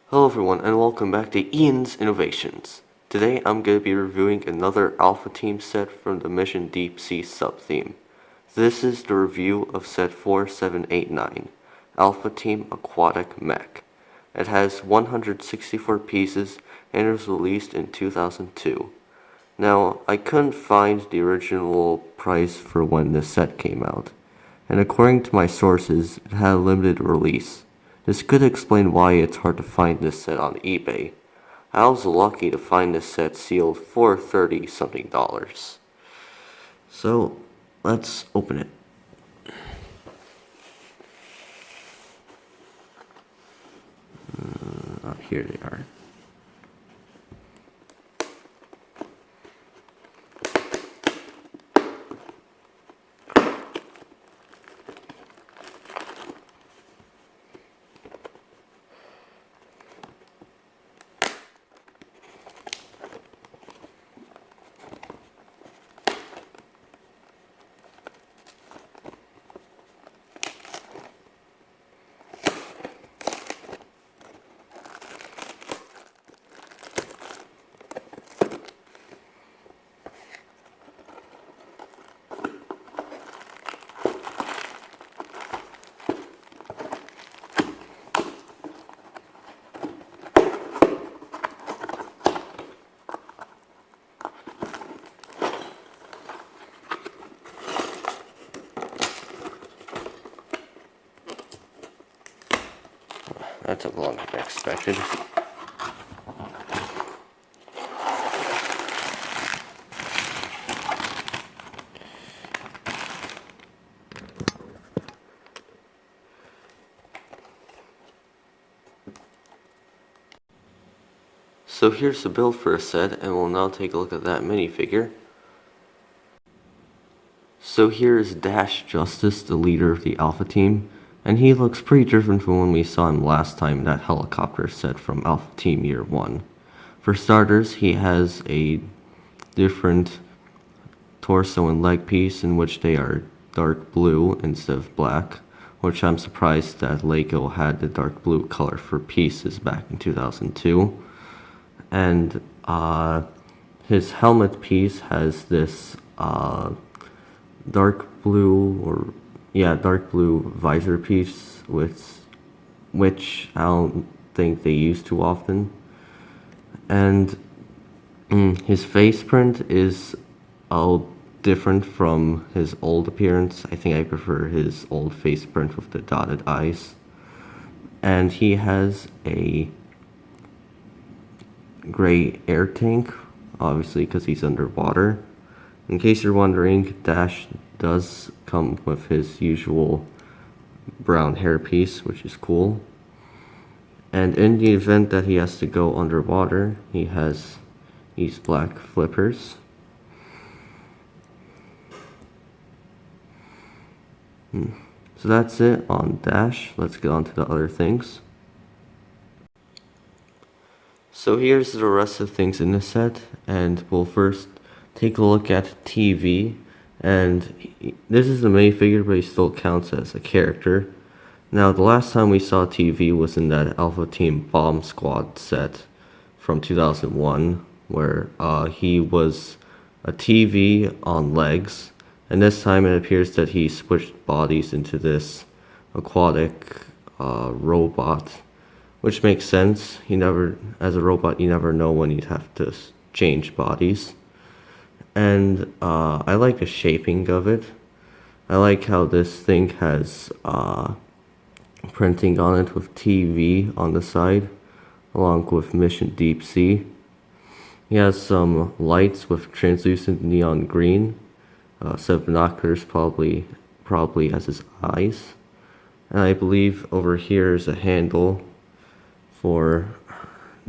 Hello everyone and welcome back to Ian's Innovations. Today I'm going to be reviewing another Alpha Team set from the Mission Deep Sea sub-theme. This is the review of set 4789, Alpha Team Aquatic Mech. It has 164 pieces and was released in 2002. Now, I couldn't find the original price for when this set came out, and according to my sources, it had a limited release. This could explain why it's hard to find this set on eBay. I was lucky to find this set sealed for $30 something. So, let's open it. Here they are. That took longer than expected. So here's the build for a set, and we'll now take a look at that minifigure. So here is Dash Justice, the leader of the Alpha Team, and he looks pretty different from when we saw him last time in that helicopter set from Alpha Team Year 1. For starters, he has a different torso and leg piece in which they are dark blue instead of black, which I'm surprised that Lego had the dark blue color for pieces back in 2002. And his helmet piece has this dark blue visor piece, which I don't think they use too often. And his face print is different from his old appearance. I think I prefer his old face print with the dotted eyes. And he has a gray air tank, obviously because he's underwater. In case you're wondering, Dash does come with his usual brown hairpiece, which is cool. And in the event that he has to go underwater, he has these black flippers. So that's it on Dash. Let's get on to the other things. So here's the rest of things in the set, and we'll first take a look at TV. And this is a minifigure, but he still counts as a character. Now, the last time we saw TV was in that Alpha Team Bomb Squad set from 2001, where he was a TV on legs. And this time it appears that he switched bodies into this aquatic robot, which makes sense. As a robot, you never know when you'd have to change bodies. And I like the shaping of it. I like how this thing has printing on it with TV on the side, along with Mission Deep Sea. He has some lights with translucent neon green, set of binoculars probably as his eyes. And I believe over here is a handle for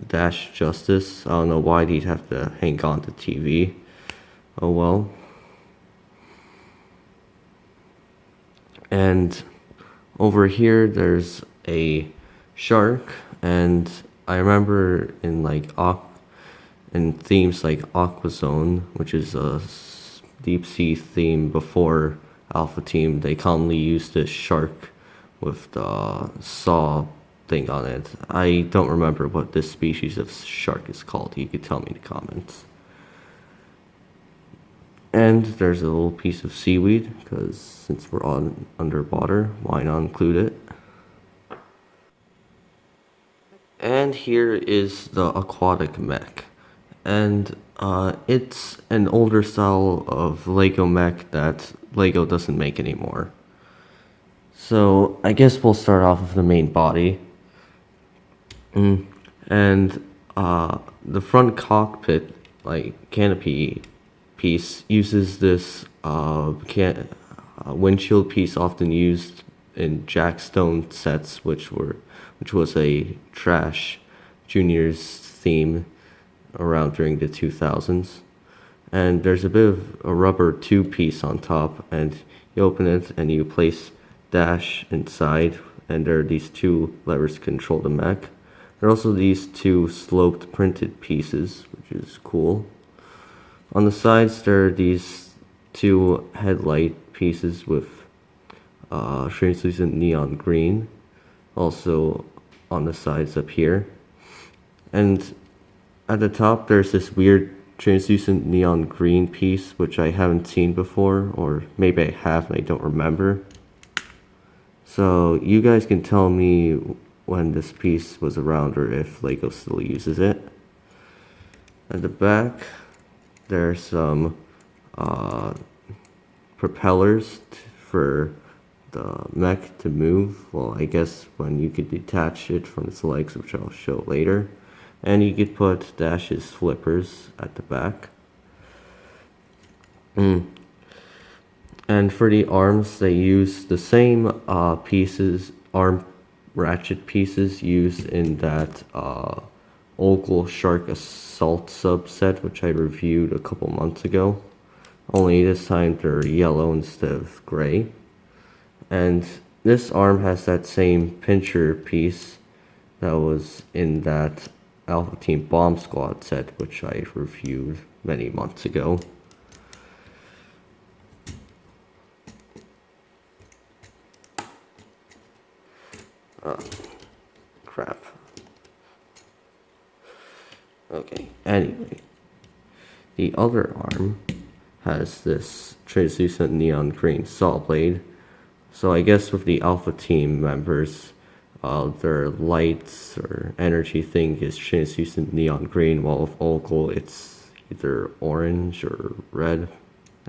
Dash Justice. I don't know why he'd have to hang on to TV. Oh well. And over here there's a shark, and I remember in themes like Aquazone, which is a deep sea theme before Alpha Team, they commonly use this shark with the saw thing on it. I don't remember what this species of shark is called. You could tell me in the comments. And there's a little piece of seaweed, because since we're on underwater, why not include it? And here is the Aquatic Mech. And it's an older style of Lego mech that Lego doesn't make anymore. So I guess we'll start off with the main body. And the front cockpit, like canopy piece, uses this windshield piece often used in Jack Stone sets, which was a trash juniors theme around during the 2000s. And there's a bit of a rubber tube piece on top, and you open it and you place dash inside, and there are these two levers to control the mech. There are also these two sloped printed pieces, which is cool. On the sides there are these two headlight pieces with translucent neon green, also on the sides up here. And at the top there's this weird translucent neon green piece, which I haven't seen before, or maybe I have and I don't remember. So you guys can tell me when this piece was around or if Lego still uses it. At the back there's some propellers for the mech to move. Well, I guess when you could detach it from its legs, which I'll show later. And you could put Dash's flippers at the back. And for the arms, they use the same arm ratchet pieces used in that Ogle Shark Assault subset, which I reviewed a couple months ago. Only this time they're yellow instead of gray. And this arm has that same pincher piece that was in that Alpha Team Bomb Squad set, which I reviewed many months ago. Crap. Okay, anyway. The other arm has this translucent neon green saw blade. So I guess with the Alpha Team members, their lights or energy thing is translucent neon green, while with Ogle it's either orange or red.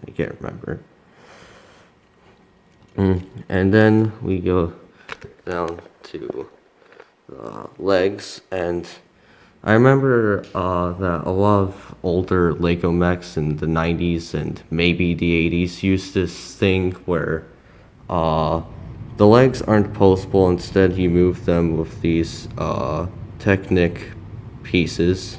I can't remember. And then we go down to the legs, and I remember that a lot of older Lego mechs in the 90s and maybe the 80s used this thing where the legs aren't postable. Instead, you move them with these Technic pieces.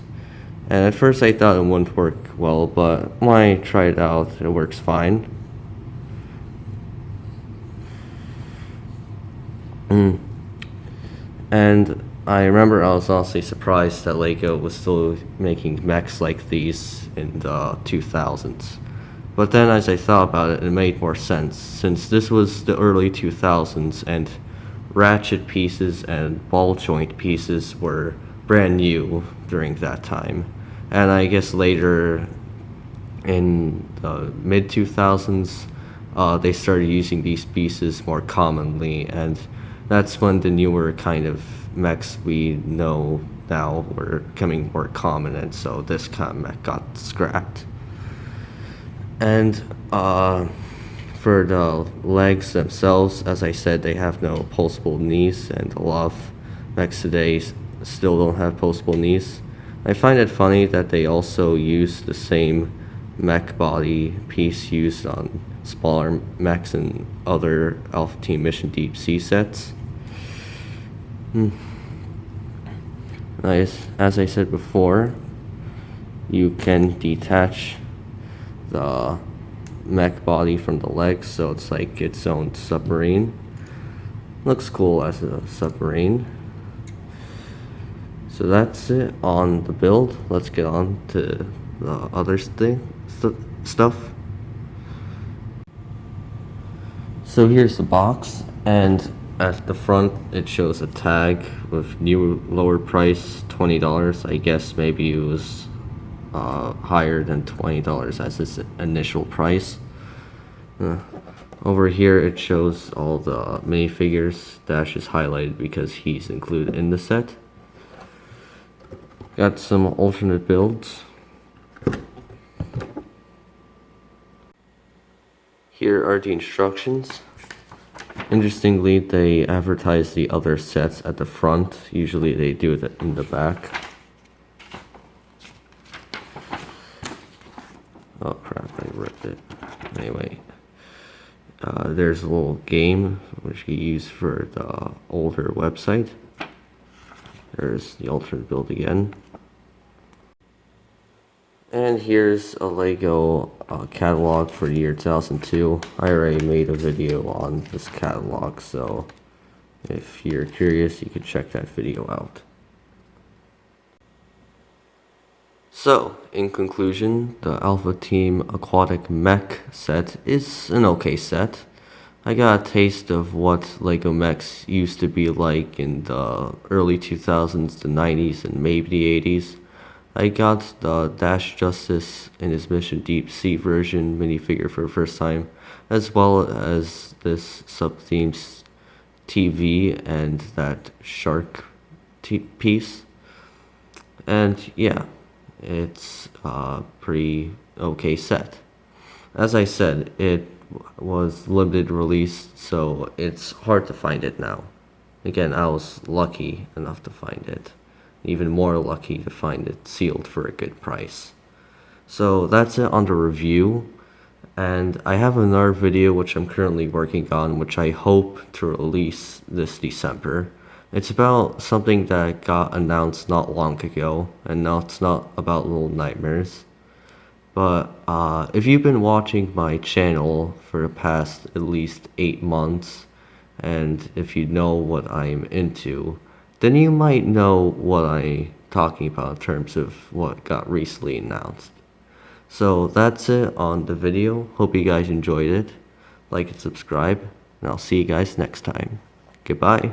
And at first I thought it wouldn't work well, but when I tried it out, it works fine. And I remember I was honestly surprised that Lego was still making mechs like these in the 2000s. But then as I thought about it, it made more sense, since this was the early 2000s and ratchet pieces and ball joint pieces were brand new during that time. And I guess later in the mid 2000s, they started using these pieces more commonly, and that's when the newer kind of mechs we know now were becoming more common, and so this kind of mech got scrapped. And for the legs themselves, as I said, they have no postable knees, and a lot of mechs today still don't have postable knees. I find it funny that they also use the same mech body piece used on smaller mechs and other Alpha Team Mission Deep Sea sets. As I said before, you can detach the mech body from the legs, so it's like its own submarine. Looks cool as a submarine. So that's it on the build. Let's get on to the other stuff. So here's the box, and At the front, it shows a tag with new lower price, $20. I guess maybe it was higher than $20 as its initial price. Over here, it shows all the minifigures. Dash is highlighted because he's included in the set. Got some alternate builds. Here are the instructions. Interestingly, they advertise the other sets at the front. Usually they do it in the back. Oh crap, I ripped it. Anyway, there's a little game which you use for the older website. There's the alternate build again. And here's a Lego catalog for the year 2002. I already made a video on this catalog, so if you're curious, you can check that video out. So, in conclusion, the Alpha Team Aquatic Mech set is an okay set. I got a taste of what Lego mechs used to be like in the early 2000s, the 90s, and maybe the 80s. I got the Dash Justice in his Mission Deep Sea version minifigure for the first time, as well as this sub-themes TV and that shark piece. And yeah, it's a pretty okay set. As I said, it was limited release, so it's hard to find it now. Again, I was lucky enough to find it. Even more lucky to find it sealed for a good price. So that's it on the review, and I have another video which I'm currently working on, which I hope to release this December. It's about something that got announced not long ago, and now it's not about Little Nightmares. But if you've been watching my channel for the past at least 8 months, and if you know what I'm into, then you might know what I'm talking about in terms of what got recently announced. So that's it on the video. Hope you guys enjoyed it. Like and subscribe, and I'll see you guys next time. Goodbye.